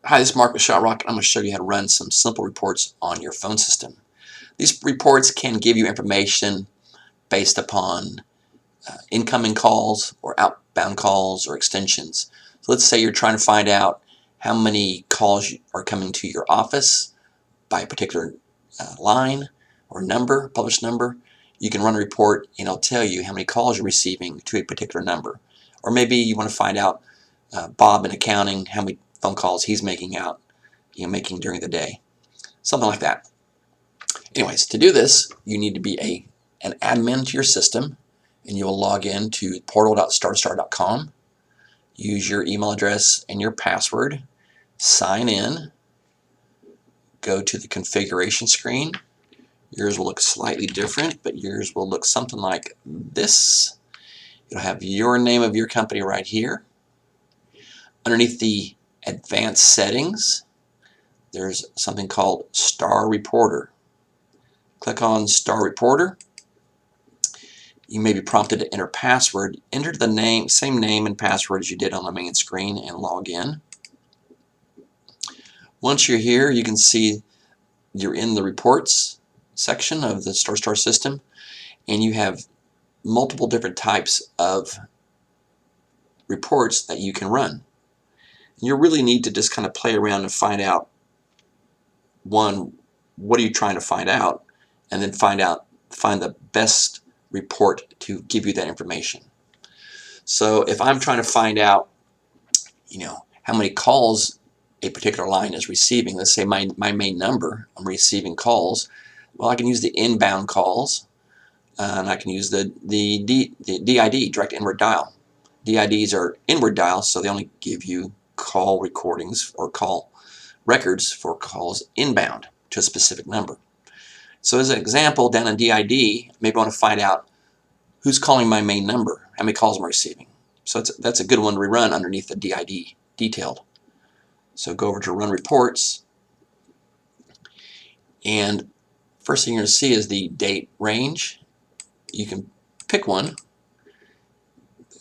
Hi, this is Mark with ShotRock. I'm going to show you how to run some simple reports on your phone system. These reports can give you information based upon incoming calls or outbound calls or extensions. So let's say you're trying to find out how many calls are coming to your office by a particular line or number, published number. You can run a report and it'll tell you how many calls you're receiving to a particular number. Or maybe you want to find out Bob in accounting, how many phone calls he's making during the day. Something like that. Anyways, to do this, you need to be an admin to your system, and you will log in to portal.startstar.com, use your email address and your password, sign in, go to the configuration screen. Yours will look slightly different, but yours will look something like this. It'll have your name of your company right here. Underneath the advanced settings, there's something called Star Reporter. Click on Star Reporter. You may be prompted to enter password. Enter the same name and password as you did on the main screen and log in. Once you're here, you can see you're in the reports section of the StarStar system, and you have multiple different types of reports that you can run. You really need to just kind of play around and find out, one, what are you trying to find out, and then find the best report to give you that information. So if I'm trying to find out, how many calls a particular line is receiving, let's say my main number, I'm receiving calls, well, I can use the inbound calls, and I can use the DID, direct inward dial. DIDs are inward dials, so they only give you call recordings or call records for calls inbound to a specific number. So as an example, down in DID, maybe I want to find out who's calling my main number, how many calls am I receiving. So that's a good one to rerun underneath the DID detailed. So go over to Run Reports, and first thing you're going to see is the date range. You can pick one,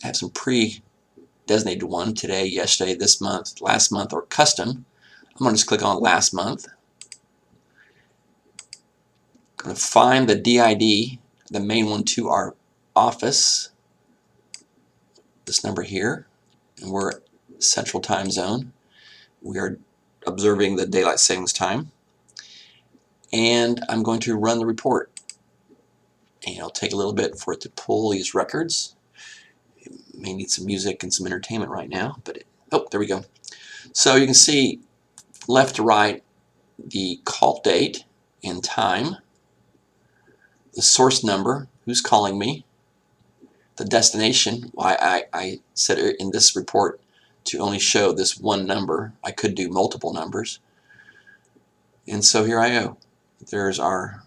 have some pre-designated one, today, yesterday, this month, last month, or custom. I'm going to just click on last month. I'm going to find the DID, the main one to our office, this number here, and we're Central Time Zone. We are observing the daylight savings time, and I'm going to run the report. And it'll take a little bit for it to pull these records. It may need some music and some entertainment right now, but oh, there we go. So you can see left to right the call date and time, the source number, who's calling me, the destination, why I set it in this report to only show this one number. I could do multiple numbers. And so here I go. There's our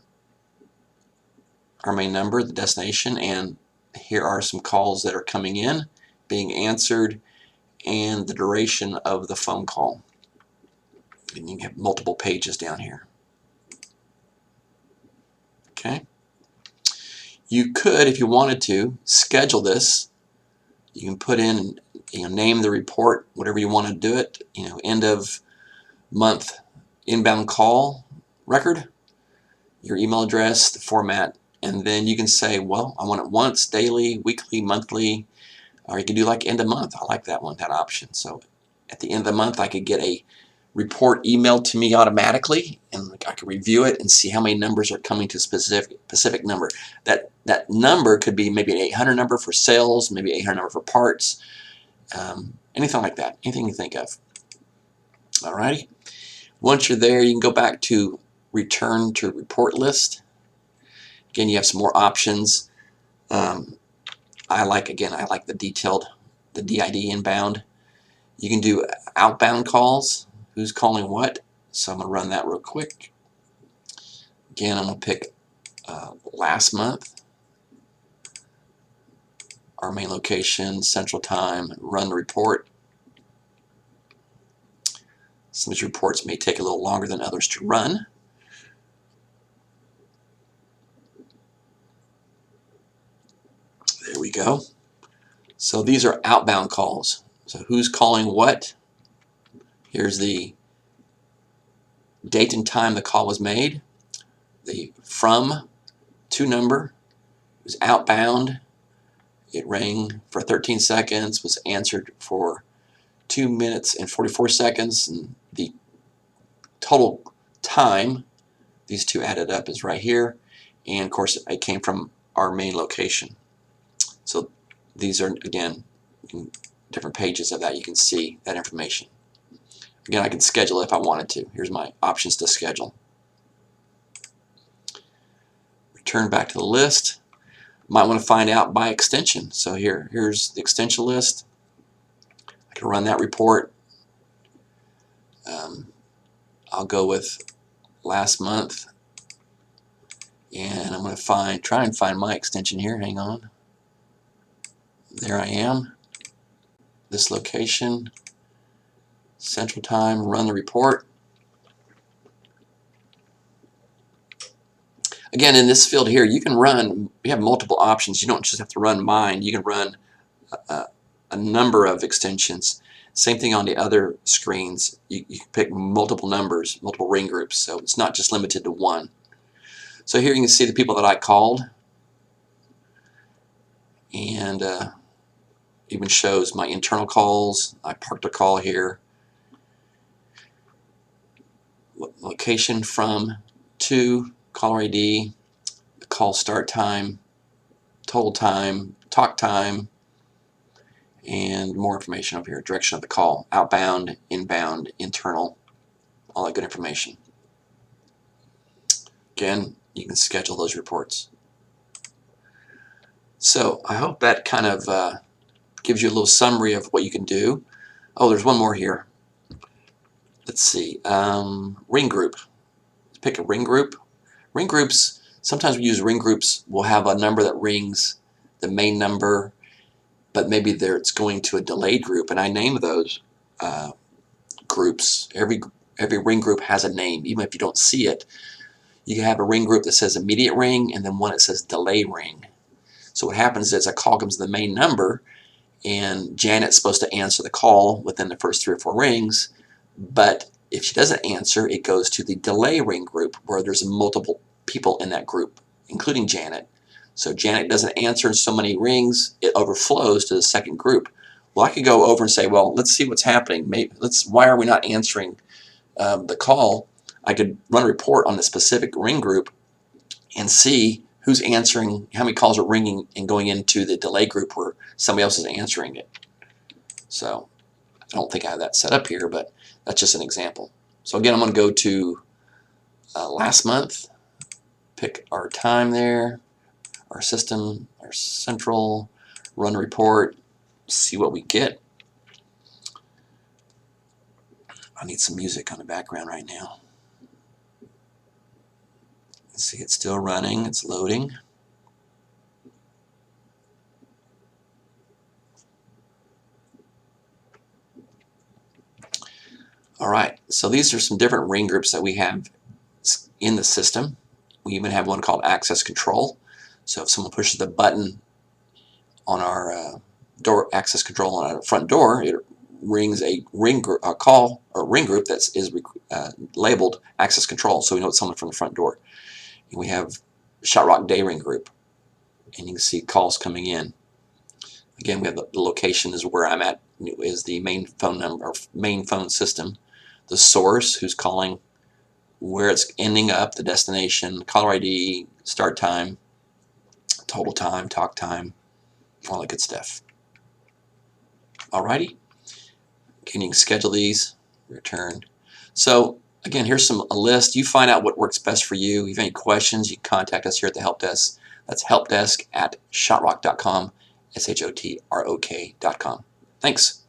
main number, the destination, and here are some calls that are coming in, being answered, and the duration of the phone call. And you can have multiple pages down here. Okay. You could, if you wanted to, schedule this. You can put in, name the report, whatever you want to do it, end of month inbound call record, your email address, the format, and then you can say, well, I want it once, daily, weekly, monthly, or you can do like end of month. I like that one, that option. So at the end of the month, I could get a report emailed to me automatically, and I could review it and see how many numbers are coming to a specific number. That number could be maybe an 800 number for sales, maybe 800 number for parts, anything like that, anything you think of. Alrighty. Once you're there, you can go back to return to report list. Again, you have some more options. I like the detailed, the DID inbound. You can do outbound calls, who's calling what. So I'm going to run that real quick. Again, I'm going to pick last month, our main location, Central Time, run the report. Some of these reports may take a little longer than others to run. There we go. So these are outbound calls. So who's calling what? Here's the date and time the call was made, the from to number, it was outbound, it rang for 13 seconds, was answered for 2 minutes and 44 seconds, and the total time, these two added up, is right here, and of course it came from our main location. So these are, again, different pages of that. You can see that information. Again, I can schedule if I wanted to. Here's my options to schedule. Return back to the list. Might want to find out by extension. So here's the extension list. I can run that report. I'll go with last month, and I'm going to try and find my extension here. Hang on. There I am. This location, Central Time, run the report. Again, in this field here, you have multiple options. You don't just have to run mine. You can run a number of extensions. Same thing on the other screens. You can pick multiple numbers, multiple ring groups, so it's not just limited to one. So here you can see the people that I called, and even shows my internal calls. I parked a call here. Location from, to, caller ID, the call start time, total time, talk time, and more information over here. Direction of the call, outbound, inbound, internal, all that good information. Again, you can schedule those reports. So I hope that kind of gives you a little summary of what you can do. Oh, there's one more here. Let's see. Ring group. Let's pick a ring group. Ring groups, sometimes we use ring groups. We'll have a number that rings the main number, but maybe it's going to a delayed group, and I name those groups. Every ring group has a name, even if you don't see it. You can have a ring group that says immediate ring, and then one that says delay ring. So what happens is a call comes to the main number, and Janet's supposed to answer the call within the first 3 or 4 rings, but if she doesn't answer, it goes to the delay ring group, where there's multiple people in that group, including Janet. So Janet doesn't answer in so many rings, it overflows to the second group. Well, I could go over and say, well, let's see what's happening. Why are we not answering the call? I could run a report on the specific ring group and see who's answering, how many calls are ringing and going into the delay group where somebody else is answering it. So I don't think I have that set up here, but that's just an example. So again, I'm going to go to last month, pick our time there, our system, our central, run a report, see what we get. I need some music on the background right now. Let's see, it's still running, it's loading. All right, so these are some different ring groups that we have in the system. We even have one called access control. So if someone pushes the button on our door access control on our front door, it rings a ring group, a call or ring group that is labeled access control, so we know it's someone from the front door. And we have Shot Rock Day ring group, and you can see calls coming in. Again, we have the location is where I'm at, is the main phone number, or main phone system. The source, who's calling, where it's ending up, the destination, caller ID, start time, total time, talk time, all that good stuff. Alrighty, can you schedule these? Return. So again, here's a list. You find out what works best for you. If you have any questions, you can contact us here at the help desk. That's helpdesk@shotrock.com, shotrock.com. Thanks.